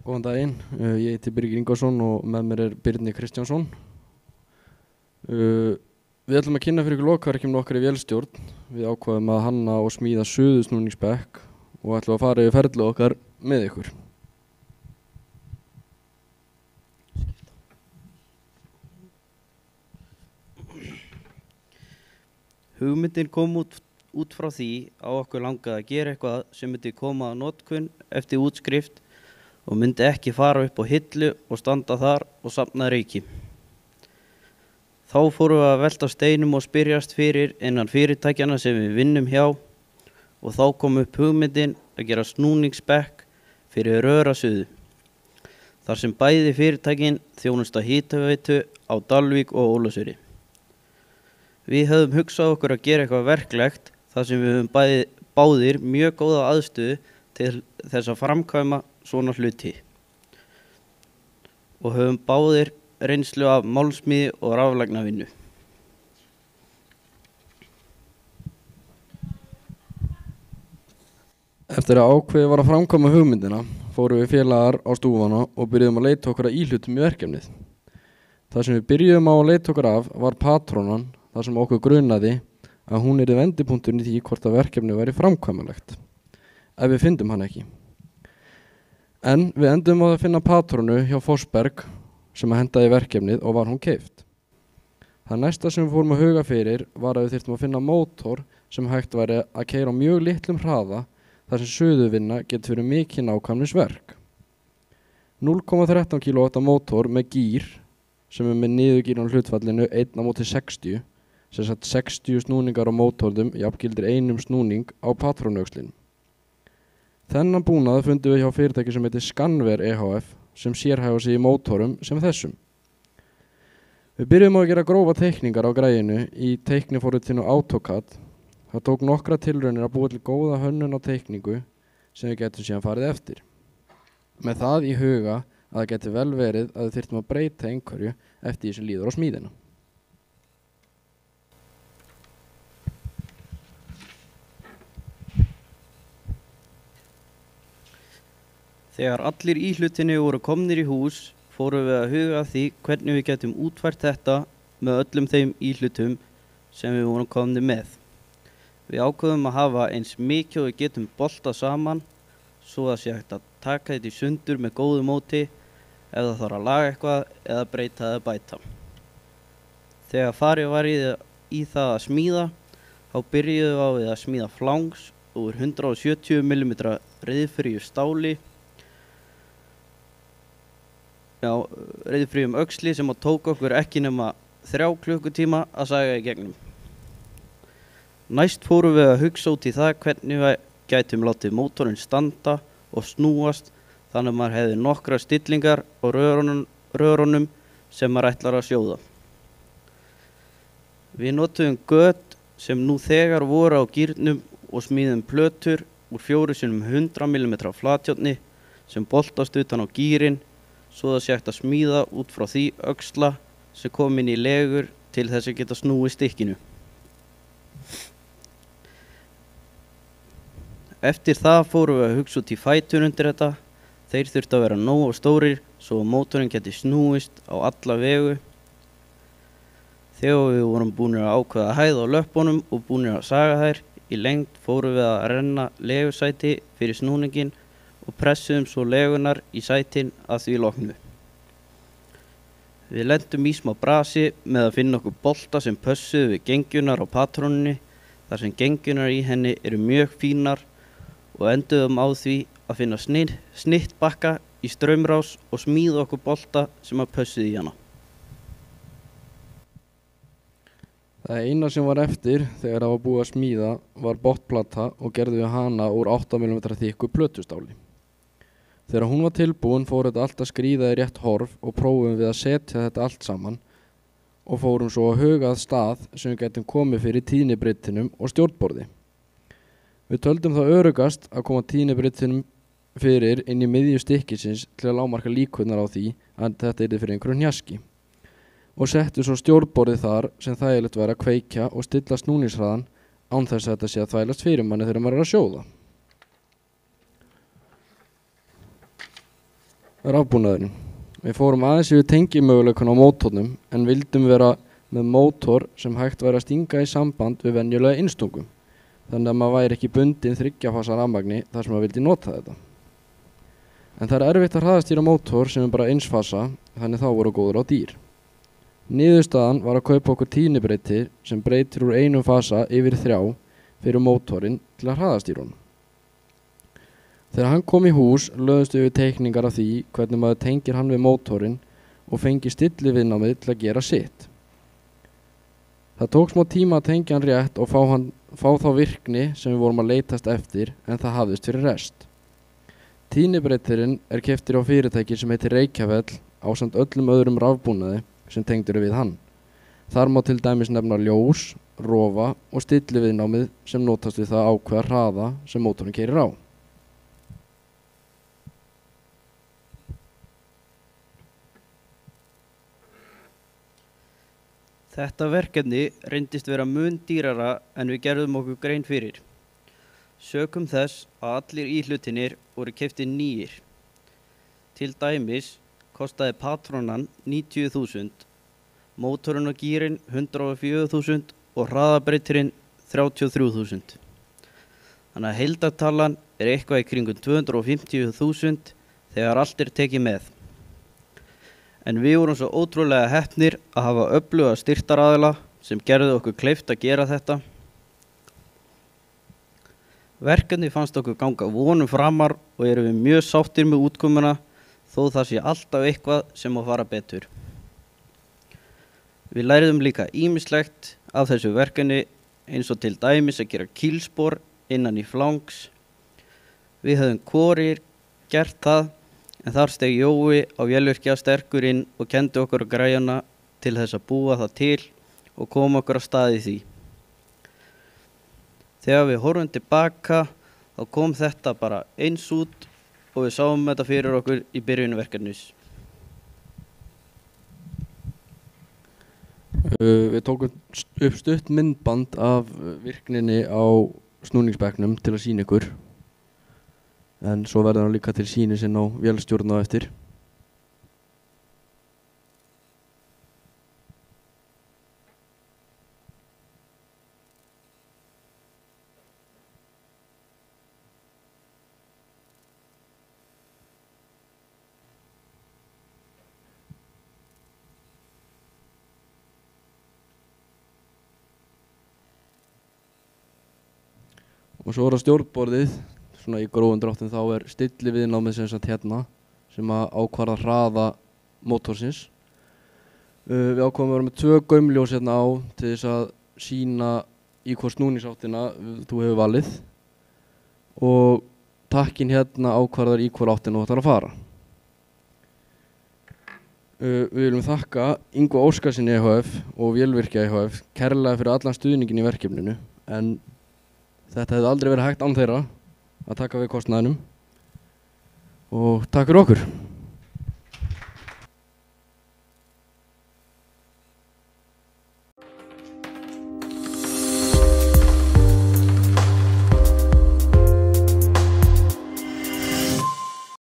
Góðan daginn, ég heiti Birgir Ingvarsson og með mér er Birnir Kristjánsson. Við ætlum að kynna fyrir ykkur lokaverkefni okkar í vélstjórn. Við ákváðum að hanna og smíða suðusnúningsbekk og ætlum að fara yfir ferlið okkar með ykkur. Hugmyndin kom út frá því að okkur langaði að gera eitthvað sem myndi koma að notkun eftir útskrift og myndi ekki fara upp á hillu og standa þar og safna ryki. Þá fórum við að velta steinum og spyrjast fyrir innan fyrirtækjana sem við vinnum hjá og þá kom upp hugmyndin að gera snúningsbekk fyrir Rörasuðu. Þar sem bæði fyrirtækin þjónusta hitaveitu á Dalvík og Ólafsfirði. Við höfum hugsað okkur að gera eitthvað verklegt þar sem við höfum báðir mjög góða aðstöðu til þess að framkvæma svona hluti og höfum báðir reynslu af málsmíði og raflagnavinnu. Eftir að ákveðið var að framkvæma hugmyndina fórum við félagar á stúfana og byrjuðum að leita okkur að íhlutum í verkefnið. Það sem við byrjuðum á að leita okkur af var patrónan, þar sem okkur grunaði að hún yrði vendipunkturinn í því hvort að verkefni væri framkvæmanlegt, ef við fyndum hann ekki. En við endum á að finna patrónu hjá Fossberg sem að henda í verkefnið og var hún keypt. Það næsta sem við fórum að huga fyrir var að við þyrftum að finna mótor sem hægt væri að keyra á mjög litlum hraða þar sem suðuvinna getur fyrir mikið nákvæmnisverk. 0,13 kW mótor með gír sem er með niðurgírun hlutfallinu 1:60, sem sagt 60 snúningar á mótornum jafngildir einum snúning á patrónuöxlinu. Þennan búnað fundum við hjá fyrirtæki sem heitir Scanver EHF sem sérhæfa sig í mótorum sem þessum. Við byrjum að gera grófa teikningar á græinu í teikniforritinu AutoCAD. Það tók nokkra tilraunir að búa til góða hönnun á teikningu sem við getum síðan farið eftir. Með það í huga að það geti vel verið að við þyrftum að breyta einhverju eftir því sem líður á smíðina. Þegar allir íhlutinni voru komnir í hús, fórum við að huga að því hvernig við getum útfært þetta með öllum þeim íhlutum sem við vorum komnir með. Við ákveðum að hafa eins mikið og við getum boltað saman svo að sé hægt að taka þetta í sundur með góðu móti ef það þarf að laga eitthvað eða breyta eða bæta. Þegar farið var í það að smíða, þá byrjuðum við að smíða flangs úr 170 mm ryðfríu stáli, ryðfríum öxli sem tók okkur ekki nema 3 klukkutíma að saga í gegnum. Næst fórum við að hugsa út í það hvernig við gætum látið mótorinn standa og snúast þannig að maður hefði nokkra stillingar á rörunum sem maður ætlar að sjóða. Við notuðum göt sem nú þegar voru á gírnum og smíðum plötur úr 4x100 mm flatjárni sem boltast utan á gírinn svo það sé hægt að smíða út frá því öxla sem kom inn í legur til þess að geta snúið stykkinu. Eftir það fórum við að hugsa út í fætur undir þetta. Þeir þurftu að vera nógu stórir svo að mótorinn geti snúist á alla vegu. Þegar við vorum búnir að ákveða hæð á löppunum og búnir að saga þær í lengd fórum við að renna legusæti fyrir snúningin og pressuðum svo legunar í sætin að því loknu. Við lentum í smá brasi með að finna okkur bolta sem pössuðu við gengjunar á patrónunni þar sem gengjunar í henni eru mjög fínar og enduðum á því að finna snittbakka í straumrás og smíða okkur bolta sem að pössuðu í hana. Það eina sem var eftir þegar það var búið að smíða var botplata og gerðum við hana úr 8 mm þykku plötustáli. Þegar hún var tilbúin fór þetta allt að skríða í rétt horf og prófum við að setja þetta allt saman og fórum svo að huga að stað sem við getum komið fyrir tíðnibrittinum og stjórnborði. Við töldum það öruggast að koma tíðnibrittinum fyrir inn í miðju stykkisins til að lágmarka líkurnar á því að þetta yrði fyrir einhverjum hnjaski og settu svo stjórnborðið þar sem þægilegt væri að kveikja og stilla snúningshraðan án þess að þetta sé að þvælast fyrir manni þegar maður er að sjóða. rafbúnaðurinn. Við fórum aðeins yfir tengimöguleikana á mótornum en vildum vera með mótor sem hægt væri að stinga í samband við venjulega innstungum. Þannig að maður væri ekki bundinn 3 fasa rafmagni þar sem maður vildi nota þetta. En það er erfitt að hraðastýra mótor sem er bara 1 fasa, þannig þá voru góður á dýr. Niðurstaðan var að kaupa okkur tíðnibreyti sem breytir úr 1 fasa yfir 3 fyrir mótorinn til að hraðastýra honum. Þegar hann kom í hús lögðumst við teikningar af því hvernig maður tengir hann við mótorinn og fengi stilliviðnámið til að gera sitt. Það tók smá tíma að tengja hann rétt og fá þá virkni sem við vorum að leitast eftir en það hafðist fyrir rest. Tíðnibreytirinn er keyptur á fyrirtæki sem heitir Reykjavell ásamt öllum öðrum rafbúnaði sem tengdur við hann. Þar má til dæmis nefna ljós, rofa og stilliviðnámið sem notast við það ákveða hraða sem mótorinn keyrir á. Þetta verkefni reyndist vera mun dýrara en við gerðum okkur grein fyrir. Sökum þess að allir íhlutinir voru keyptir nýir. Til dæmis kostaði Patronan 90.000, mótorinn og gírinn 104.000 og hraðabreytirinn 33.000. Þannig að heildartalan er eitthvað í kringum 250.000 þegar allt er tekið með. En við vorum svo ótrúlega heppnir að hafa öfluga styrktaraðila sem gerðu okkur kleift að gera þetta. Verkefni fannst okkur ganga vonum framar og erum við mjög sáttir með útkomuna þó það sé alltaf eitthvað sem má fara betur. Við læriðum líka ýmislegt af þessu verkefni eins og til dæmis að gera kýlspor innan í flangs. Við höfum hvorir gert það en þar steg Jói á vélvirkja sterkur inn og kenndi okkur græjana til þess að búa það til og koma okkur á stað í því. Þegar við horfum tilbaka þá kom þetta bara eins út og við sáum þetta fyrir okkur í byrjun verkefnis. Við tókum upp stutt myndband af virkninni á snúningsbekknum til að sýna ykkur. En svo verður hann líka til sýnis inn á vélstjórn á eftir. Og svo er það stjórnborðið. Svona í grófum dráttum þá er stilliviðnámið sem sagt hérna sem að ákvarða hraða mótorsins. Við ákváðum að vera með 2 gaumljós hérna á til þess að sýna í hvað snúningsáttina þú hefur valið og takkin hérna ákvarðar í hvað áttina þú ætlar að fara. Við viljum þakka Ingva Óskarsinni EHF og Vélvirkja EHF kærlega fyrir allan stuðningin í verkefninu en þetta hefði aldrei verið hægt án þeirra að taka við kostnaðinum og takk fyrir okkur.